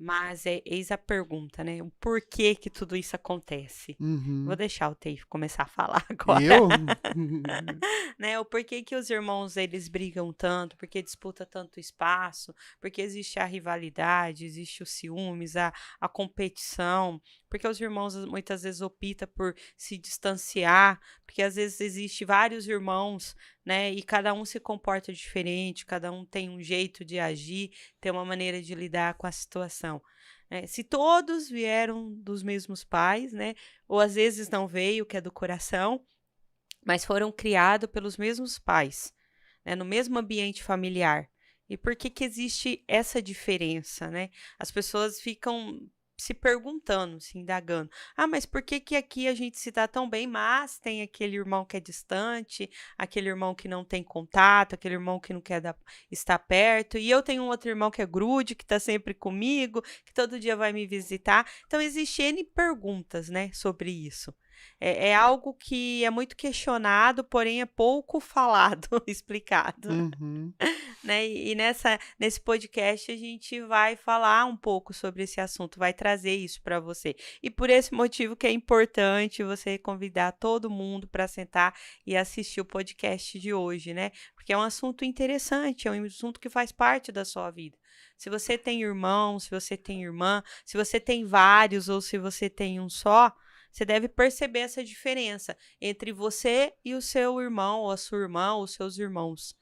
Mas eis a pergunta, né? O porquê que tudo isso acontece? Vou Uhum. deixar o Tei começar a falar agora, Eu? né? O porquê que os irmãos eles brigam tanto, porque disputa tanto espaço, porque existe a rivalidade, existe os ciúmes, a competição, porque os irmãos muitas vezes optam por se distanciar, porque às vezes existe vários irmãos, né? E cada um se comporta diferente, cada um tem um jeito de agir, tem uma maneira de lidar com a situação. Se todos vieram dos mesmos pais, né? Ou às vezes não veio, que é do coração, mas foram criados pelos mesmos pais, né, no mesmo ambiente familiar. E por que que existe essa diferença, né? As pessoas ficam se perguntando, se indagando. Ah, mas por que que aqui a gente se dá tão bem, mas tem aquele irmão que é distante, aquele irmão que não tem contato, aquele irmão que não quer estar perto, e eu tenho um outro irmão que é grude, que está sempre comigo, que todo dia vai me visitar. Então, existe N perguntas, né, sobre isso. É algo que é muito questionado, porém é pouco falado, explicado, Uhum. né? E nesse podcast a gente vai falar um pouco sobre esse assunto, vai trazer isso para você. E por esse motivo que é importante você convidar todo mundo para sentar e assistir o podcast de hoje, né? Porque é um assunto interessante, é um assunto que faz parte da sua vida. Se você tem irmão, se você tem irmã, se você tem vários ou se você tem um só, você deve perceber essa diferença entre você e o seu irmão, ou a sua irmã, ou os seus irmãos,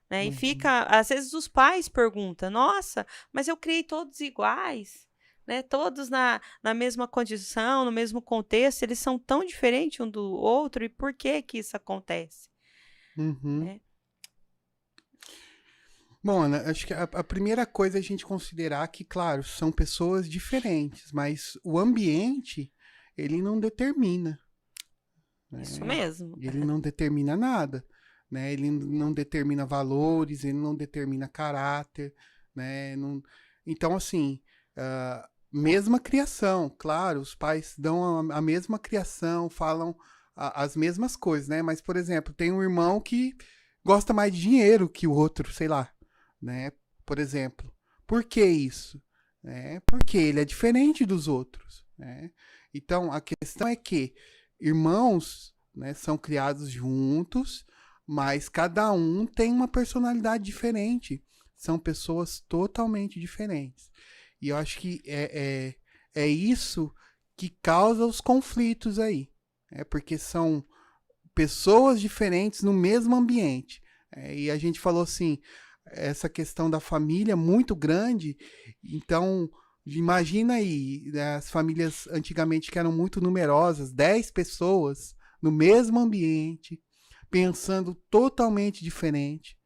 né? E Uhum. fica, às vezes os pais perguntam: nossa, mas eu criei todos iguais, né? Todos na mesma condição, no mesmo contexto, eles são tão diferentes um do outro, e por que que isso acontece, Uhum. né? Bom, Ana, acho que a primeira coisa é a gente considerar que, claro, são pessoas diferentes, mas o ambiente, ele não determina, Isso né? mesmo. Ele não determina nada, né? Ele não determina valores, ele não determina caráter, né? Não... Então, assim, mesma criação, claro, os pais dão a mesma criação, falam as mesmas coisas, né? Mas, por exemplo, tem um irmão que gosta mais de dinheiro que o outro, sei lá, né? Por exemplo. Por que isso? Porque ele é diferente dos outros, né? Então, a questão é que irmãos, né, são criados juntos, mas cada um tem uma personalidade diferente. São pessoas totalmente diferentes. E eu acho que é isso que causa os conflitos aí. Porque são pessoas diferentes no mesmo ambiente. E a gente falou assim, essa questão da família muito grande, então imagina aí, né, as famílias antigamente que eram muito numerosas, 10 pessoas no mesmo ambiente, pensando totalmente diferente,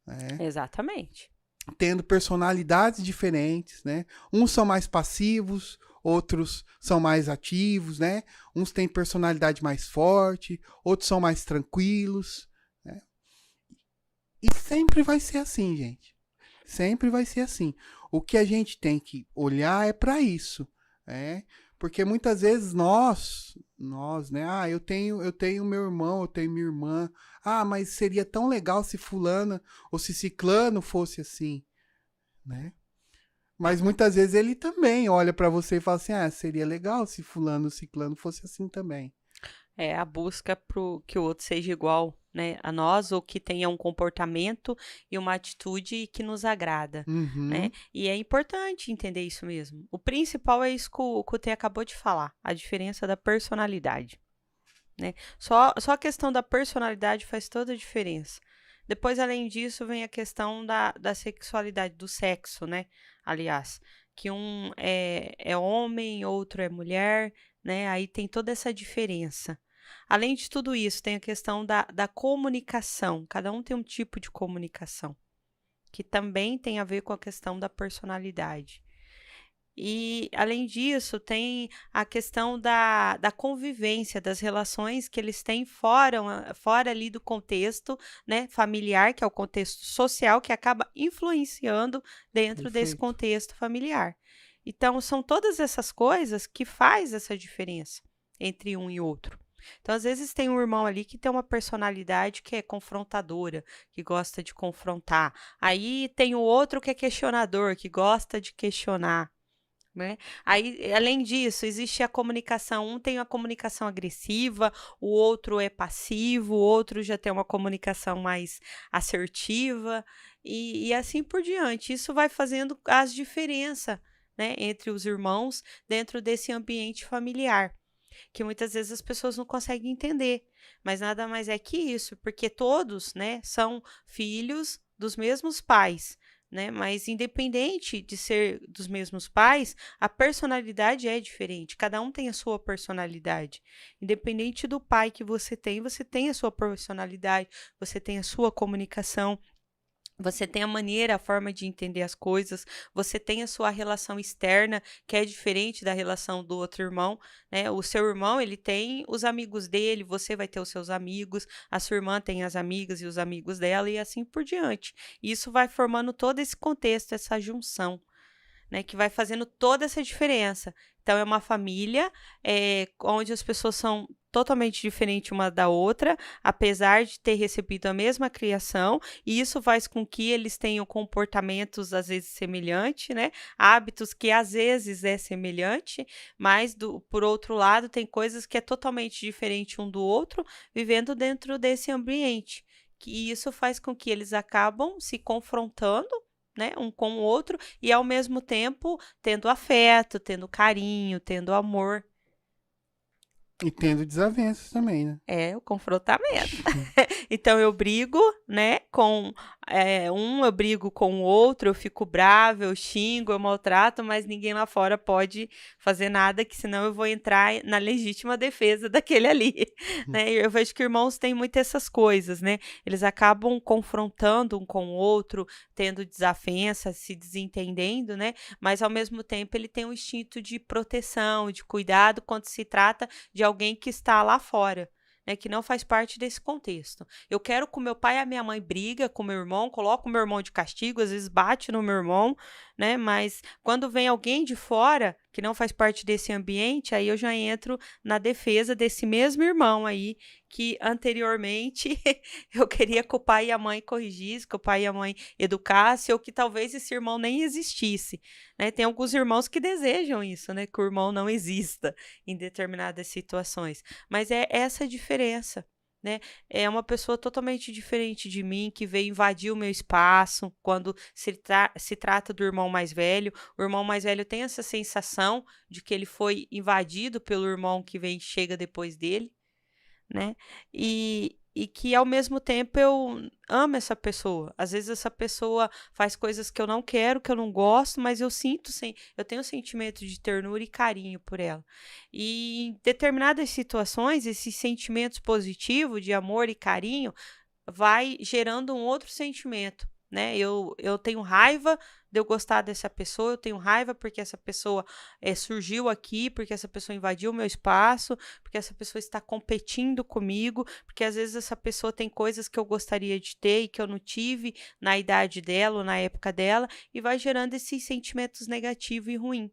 né? Exatamente. Tendo personalidades diferentes, né? Uns são mais passivos, outros são mais ativos, né? Uns têm personalidade mais forte, outros são mais tranquilos, né? E sempre vai ser assim, gente. Sempre vai ser assim. O que a gente tem que olhar é para isso, né? Porque muitas vezes nós, né? Ah, eu tenho meu irmão, eu tenho minha irmã. Ah, mas seria tão legal se fulana ou se ciclano fosse assim, né? Mas muitas vezes ele também olha para você e fala assim: ah, seria legal se fulano ou ciclano fosse assim também. É a busca pro que o outro seja igual, né, a nós, ou que tenha um comportamento e uma atitude que nos agrada, né. Uhum, E é importante entender isso mesmo. O principal é isso que o T acabou de falar, a diferença da personalidade, né. Só a questão da personalidade faz toda a diferença. Depois, além disso, vem a questão da sexualidade, do sexo, né, aliás, que um é homem, outro é mulher, né, aí tem toda essa diferença. Além de tudo isso, tem a questão da comunicação, cada um tem um tipo de comunicação, que também tem a ver com a questão da personalidade. E, além disso, tem a questão da convivência, das relações que eles têm fora ali do contexto, né, familiar, que é o contexto social, que acaba influenciando dentro desse perfeito. contexto familiar. Então, são todas essas coisas que faz essa diferença entre um e outro. Então, às vezes, tem um irmão ali que tem uma personalidade que é confrontadora, que gosta de confrontar. Aí tem o outro que é questionador, que gosta de questionar. Né? Aí, além disso, existe a comunicação. Um tem a comunicação agressiva, o outro é passivo, o outro já tem uma comunicação mais assertiva, e assim por diante. Isso vai fazendo as diferenças, né, entre os irmãos dentro desse ambiente familiar, que muitas vezes as pessoas não conseguem entender. Mas nada mais é que isso, porque todos, né, são filhos dos mesmos pais. Né? Mas independente de ser dos mesmos pais, a personalidade é diferente. Cada um tem a sua personalidade. Independente do pai que você tem a sua personalidade, você tem a sua comunicação. Você tem a maneira, a forma de entender as coisas, você tem a sua relação externa, que é diferente da relação do outro irmão, né? O seu irmão, ele tem os amigos dele, você vai ter os seus amigos, a sua irmã tem as amigas e os amigos dela e assim por diante. Isso vai formando todo esse contexto, essa junção, né, que vai fazendo toda essa diferença. Então, é uma família onde as pessoas são totalmente diferentes uma da outra, apesar de ter recebido a mesma criação, e isso faz com que eles tenham comportamentos às vezes semelhantes, né? Hábitos que às vezes é semelhante, mas por outro lado tem coisas que é totalmente diferente um do outro, vivendo dentro desse ambiente. Que isso faz com que eles acabam se confrontando, né, um com o outro e ao mesmo tempo tendo afeto, tendo carinho, tendo amor. E tendo desavenças também, né? É o confrontamento. Então eu brigo, né, com eu brigo com o outro, eu fico brava, eu xingo, eu maltrato, mas ninguém lá fora pode fazer nada, que senão eu vou entrar na legítima defesa daquele ali, né? Eu vejo que irmãos têm muito essas coisas, né? Eles acabam confrontando um com o outro, tendo desavença, se desentendendo, né? Mas ao mesmo tempo ele tem um instinto de proteção, de cuidado quando se trata de alguém que está lá fora, né, que não faz parte desse contexto. Eu quero que o meu pai e a minha mãe briga com o meu irmão, coloca o meu irmão de castigo, às vezes bate no meu irmão, né? Mas quando vem alguém de fora que não faz parte desse ambiente, aí eu já entro na defesa desse mesmo irmão aí que anteriormente eu queria que o pai e a mãe corrigissem, que o pai e a mãe educassem, ou que talvez esse irmão nem existisse, né? Tem alguns irmãos que desejam isso, né? Que o irmão não exista em determinadas situações. Mas é essa a diferença, né? É uma pessoa totalmente diferente de mim que veio invadir o meu espaço quando se trata do irmão mais velho. O irmão mais velho tem essa sensação de que ele foi invadido pelo irmão que chega depois dele, né? E que ao mesmo tempo eu amo essa pessoa. Às vezes essa pessoa faz coisas que eu não quero, que eu não gosto, mas eu tenho um sentimento de ternura e carinho por ela. E em determinadas situações, esses sentimentos positivos de amor e carinho vai gerando um outro sentimento, né? Eu tenho raiva de eu gostar dessa pessoa, eu tenho raiva porque essa pessoa surgiu aqui, porque essa pessoa invadiu o meu espaço, porque essa pessoa está competindo comigo, porque às vezes essa pessoa tem coisas que eu gostaria de ter e que eu não tive na idade dela ou na época dela, e vai gerando esses sentimentos negativos e ruins.